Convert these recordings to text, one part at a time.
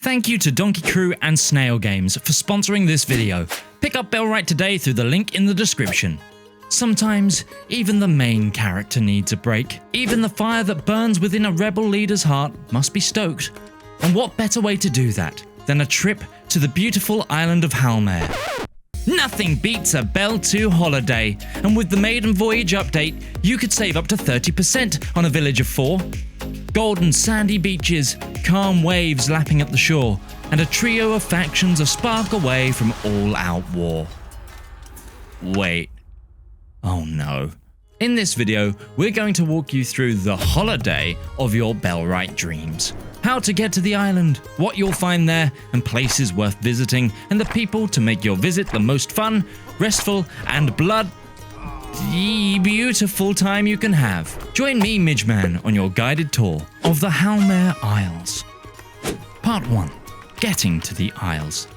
Thank you to Donkey Crew and Snail Games for sponsoring this video. Pick up Bellwright today through the link in the description. Sometimes, even the main character needs a break. Even the fire that burns within a rebel leader's heart must be stoked. And what better way to do that than a trip to the beautiful island of Halmare? Nothing beats a Bell 2 holiday, and with the maiden voyage update, you could save up to 30% on a village of 4. Golden sandy beaches, calm waves lapping at the shore, and a trio of factions a spark away from all-out war. Wait. Oh no. In this video, we're going to walk you through the holiday of your Bellwright dreams. How to get to the island, what you'll find there, and places worth visiting, and the people to make your visit the most fun, restful, and beautiful time you can have. Join me, Midgeman, on your guided tour of the Halmare Isles. Part 1. Getting to the Isles.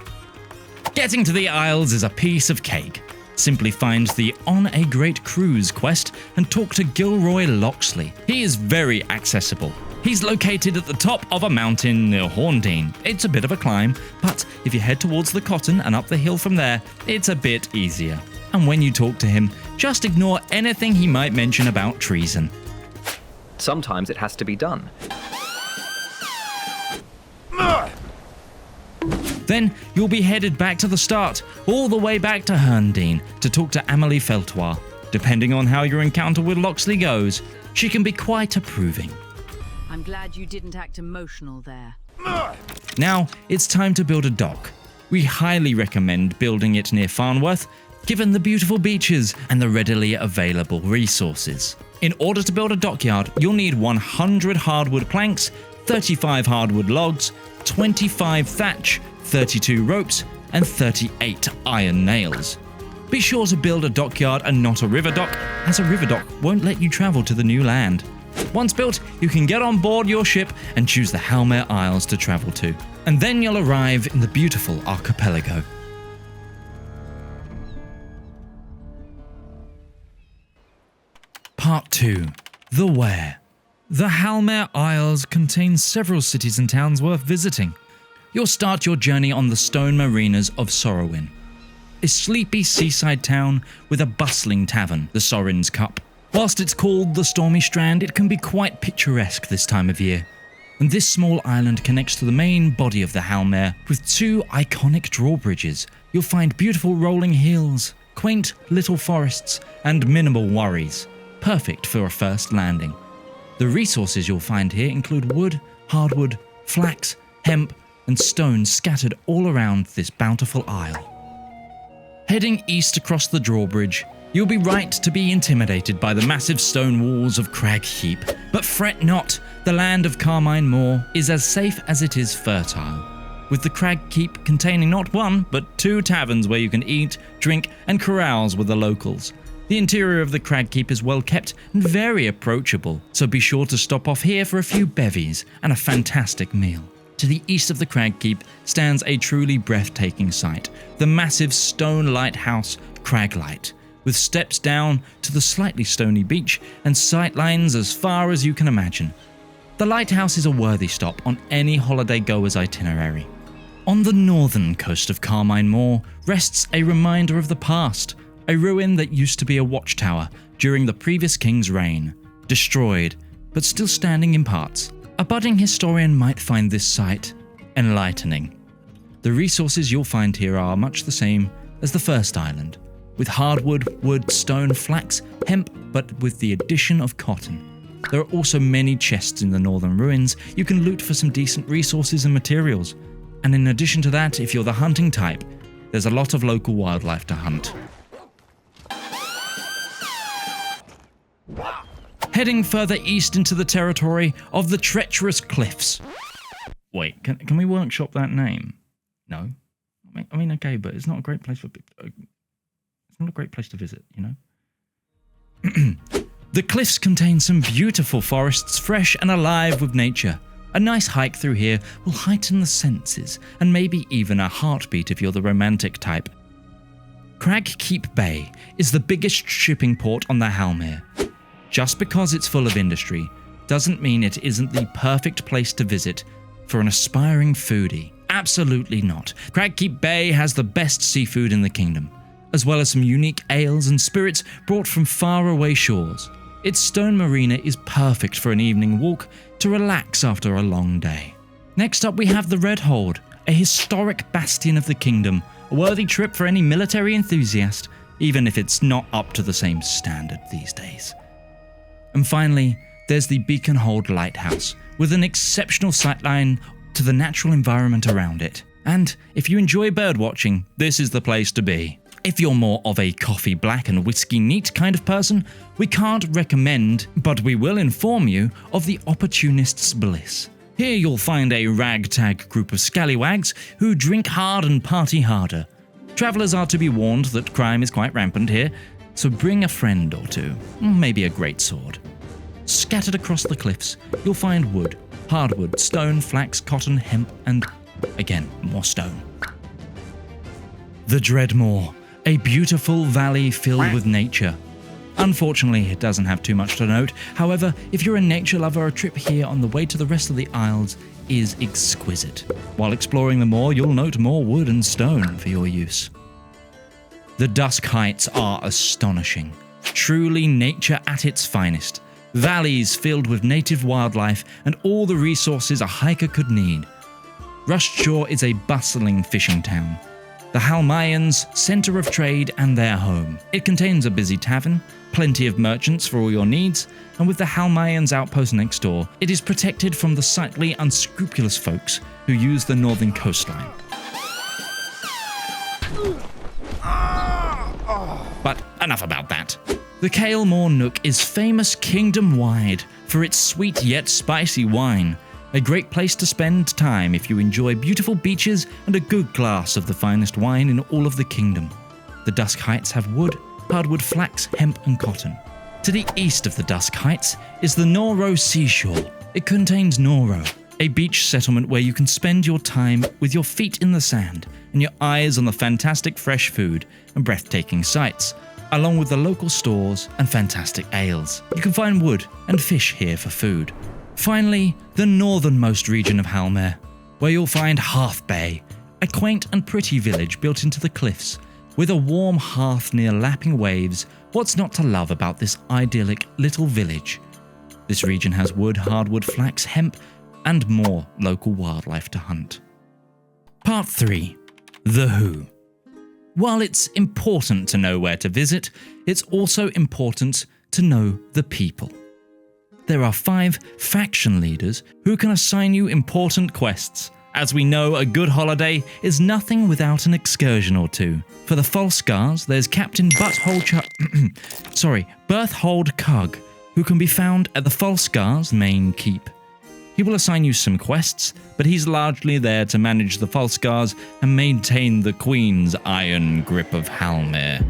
Getting to the Isles is a piece of cake. Simply find the On a Great Cruise quest and talk to Gilroy Loxley. He is very accessible. He's located at the top of a mountain near Horndean. It's a bit of a climb, but if you head towards the Cotton and up the hill from there, it's a bit easier. And when you talk to him, just ignore anything he might mention about treason. Sometimes it has to be done. Then you'll be headed back to the start, all the way back to Horndean, to talk to Amelie Feltoir. Depending on how your encounter with Loxley goes, she can be quite approving. I'm glad you didn't act emotional there. Now, it's time to build a dock. We highly recommend building it near Farnworth, given the beautiful beaches and the readily available resources. In order to build a dockyard, you'll need 100 hardwood planks, 35 hardwood logs, 25 thatch, 32 ropes, and 38 iron nails. Be sure to build a dockyard and not a river dock, as a river dock won't let you travel to the new land. Once built, you can get on board your ship and choose the Halmare Isles to travel to, and then you'll arrive in the beautiful archipelago. Part 2. The Where. The Halmare Isles contain several cities and towns worth visiting. You'll start your journey on the stone marinas of Sorrowin, a sleepy seaside town with a bustling tavern, the Sorin's Cup. Whilst it's called the Stormy Strand, it can be quite picturesque this time of year. And this small island connects to the main body of the Halmare with 2 iconic drawbridges. You'll find beautiful rolling hills, quaint little forests, and minimal worries. Perfect for a first landing. The resources you'll find here include wood, hardwood, flax, hemp, and stone scattered all around this bountiful isle. Heading east across the drawbridge, you'll be right to be intimidated by the massive stone walls of Crag Keep, but fret not, the land of Carmine Moor is as safe as it is fertile, with the Crag Keep containing not 1 but 2 taverns where you can eat, drink, and carouse with the locals. The interior of the Crag Keep is well kept and very approachable, so be sure to stop off here for a few bevies and a fantastic meal. To the east of the Crag Keep stands a truly breathtaking sight, the massive stone lighthouse Craglight, with steps down to the slightly stony beach and sightlines as far as you can imagine. The lighthouse is a worthy stop on any holiday goer's itinerary. On the northern coast of Carmine Moor rests a reminder of the past, a ruin that used to be a watchtower during the previous king's reign, destroyed but still standing in parts. A budding historian might find this site enlightening. The resources you'll find here are much the same as the first island, with hardwood, wood, stone, flax, hemp, but with the addition of cotton. There are also many chests in the northern ruins you can loot for some decent resources and materials. And in addition to that, if you're the hunting type, there's a lot of local wildlife to hunt. Heading further east into the territory of the Treacherous Cliffs. Wait, can we workshop that name? No? I mean, okay, but it's not a great place for... It's not a great place to visit, you know? The cliffs contain some beautiful forests, fresh and alive with nature. A nice hike through here will heighten the senses, and maybe even a heartbeat if you're the romantic type. Crag Keep Bay is the biggest shipping port on the Halmare. Just because it's full of industry doesn't mean it isn't the perfect place to visit for an aspiring foodie? Absolutely not. Cragkeep Bay has the best seafood in the kingdom, as well as some unique ales and spirits brought from faraway shores. Its stone marina is perfect for an evening walk to relax after a long day. Next up we have the Red Hold, a historic bastion of the kingdom, a worthy trip for any military enthusiast, even if it's not up to the same standard these days. And finally, there's the Beacon Hold Lighthouse, with an exceptional sightline to the natural environment around it. And if you enjoy birdwatching, this is the place to be. If you're more of a coffee black and whiskey neat kind of person, we can't recommend, but we will inform you of the Opportunist's Bliss. Here you'll find a ragtag group of scallywags who drink hard and party harder. Travellers are to be warned that crime is quite rampant here, so bring a friend or two, maybe a great sword. Scattered across the cliffs, you'll find wood, hardwood, stone, flax, cotton, hemp, and, again, more stone. The Dreadmore, a beautiful valley filled with nature. Unfortunately, it doesn't have too much to note. However, if you're a nature lover, a trip here on the way to the rest of the Isles is exquisite. While exploring the moor, you'll note more wood and stone for your use. The Dusk Heights are astonishing. Truly nature at its finest. Valleys filled with native wildlife and all the resources a hiker could need. Rushed Shore is a bustling fishing town. The Halmareans, centre of trade and their home. It contains a busy tavern, plenty of merchants for all your needs, and with the Halmareans outpost next door, it is protected from the sightly, unscrupulous folks who use the northern coastline. But enough about that. The Kailmore Nook is famous kingdom-wide for its sweet yet spicy wine, a great place to spend time if you enjoy beautiful beaches and a good glass of the finest wine in all of the kingdom. The Dusk Heights have wood, hardwood, flax, hemp and cotton. To the east of the Dusk Heights is the Noro Seashore. It contains Noro, a beach settlement where you can spend your time with your feet in the sand and your eyes on the fantastic fresh food and breathtaking sights, along with the local stores and fantastic ales. You can find wood and fish here for food. Finally, the northernmost region of Halmare, where you'll find Half Bay, a quaint and pretty village built into the cliffs, with a warm hearth near lapping waves. What's not to love about this idyllic little village? This region has wood, hardwood, flax, hemp, and more local wildlife to hunt. Part 3. The Who. While it's important to know where to visit, it's also important to know the people. There are 5 faction leaders who can assign you important quests. As we know, a good holiday is nothing without an excursion or two. For the False Scars, there's Captain Berthold Cug, who can be found at the False Scars main keep. He will assign you some quests, but he's largely there to manage the False Scars and maintain the Queen's iron grip of Halmare.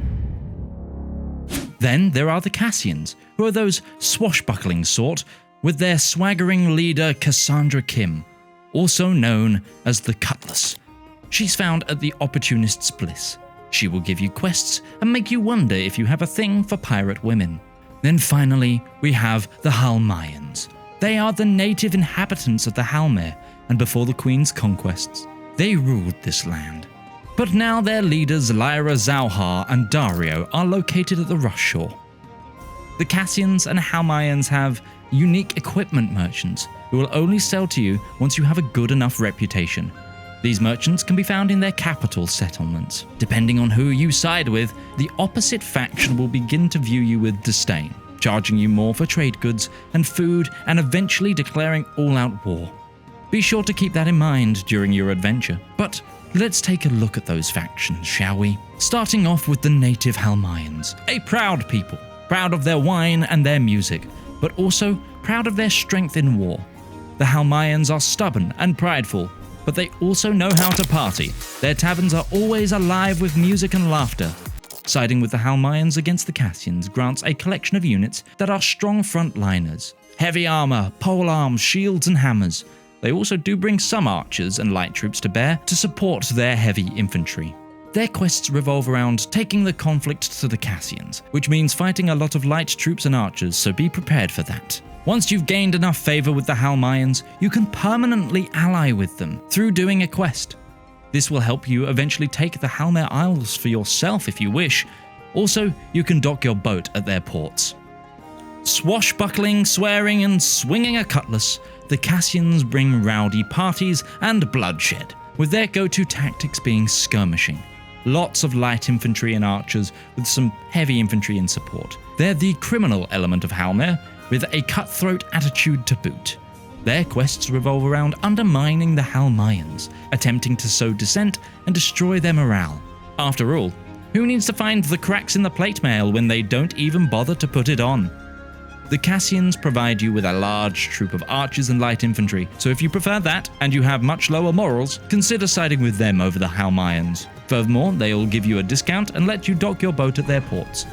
Then there are the Cassians, who are those swashbuckling sort, with their swaggering leader Cassandra Kim, also known as the Cutlass. She's found at the Opportunist's Bliss. She will give you quests and make you wonder if you have a thing for pirate women. Then finally, we have the Halmareans. They are the native inhabitants of the Halmare, and before the Queen's conquests, they ruled this land. But now their leaders Lyra Zauhar and Dario are located at the Rush Shore. The Cassians and Halmareans have unique equipment merchants who will only sell to you once you have a good enough reputation. These merchants can be found in their capital settlements. Depending on who you side with, the opposite faction will begin to view you with disdain, charging you more for trade goods and food and eventually declaring all-out war. Be sure to keep that in mind during your adventure. But let's take a look at those factions, shall we? Starting off with the native Halmareans, a proud people, proud of their wine and their music, but also proud of their strength in war. The Halmareans are stubborn and prideful, but they also know how to party. Their taverns are always alive with music and laughter. Siding with the Halmareans against the Cassians grants a collection of units that are strong frontliners. Heavy armor, polearms, shields and hammers. They also do bring some archers and light troops to bear to support their heavy infantry. Their quests revolve around taking the conflict to the Cassians, which means fighting a lot of light troops and archers, so be prepared for that. Once you've gained enough favor with the Halmayans, you can permanently ally with them through doing a quest. This will help you eventually take the Halmare Isles for yourself if you wish. Also, you can dock your boat at their ports. Swashbuckling, swearing, and swinging a cutlass, the Cassians bring rowdy parties and bloodshed, with their go-to tactics being skirmishing. Lots of light infantry and archers, with some heavy infantry in support. They're the criminal element of Halmare, with a cutthroat attitude to boot. Their quests revolve around undermining the Halmayans, attempting to sow dissent and destroy their morale. After all, who needs to find the cracks in the plate mail when they don't even bother to put it on? The Cassians provide you with a large troop of archers and light infantry, so if you prefer that and you have much lower morals, consider siding with them over the Halmayans. Furthermore, they'll give you a discount and let you dock your boat at their ports.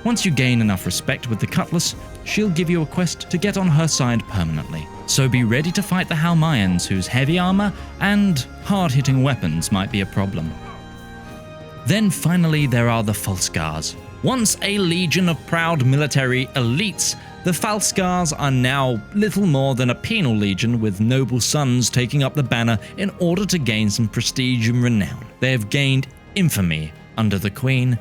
Once you gain enough respect with the Cutlass, she'll give you a quest to get on her side permanently. So be ready to fight the Halmayans, whose heavy armor and hard-hitting weapons might be a problem. Then finally there are the Falskars. Once a legion of proud military elites, the Falskars are now little more than a penal legion with noble sons taking up the banner in order to gain some prestige and renown. They have gained infamy under the Queen,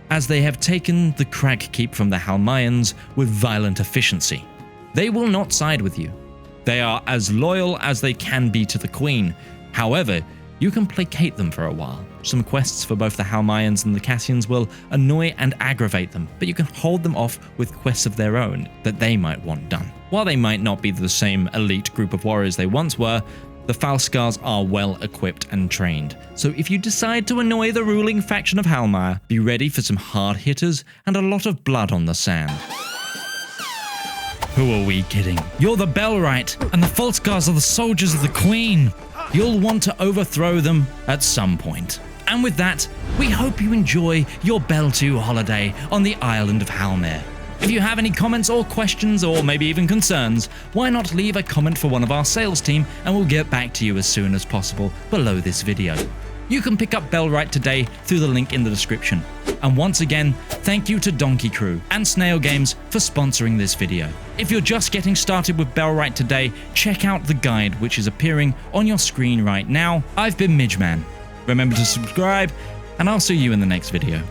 as they have taken the Crag Keep from the Halmayans with violent efficiency. They will not side with you. They are as loyal as they can be to the Queen. However, you can placate them for a while. Some quests for both the Halmayans and the Cassians will annoy and aggravate them, but you can hold them off with quests of their own that they might want done. While they might not be the same elite group of warriors they once were, the Falskars are well equipped and trained, so if you decide to annoy the ruling faction of Halmare, be ready for some hard hitters and a lot of blood on the sand. Who are we kidding? You're the Bellwright, and the Falskars are the soldiers of the Queen. You'll want to overthrow them at some point. And with that, we hope you enjoy your Bell 2 holiday on the island of Halmare. If you have any comments or questions, or maybe even concerns, why not leave a comment for one of our sales team and we'll get back to you as soon as possible below this video. You can pick up Bellwright today through the link in the description. And once again, thank you to Donkey Crew and Snail Games for sponsoring this video. If you're just getting started with Bellwright today, check out the guide which is appearing on your screen right now. I've been Midgeman. Remember to subscribe, and I'll see you in the next video.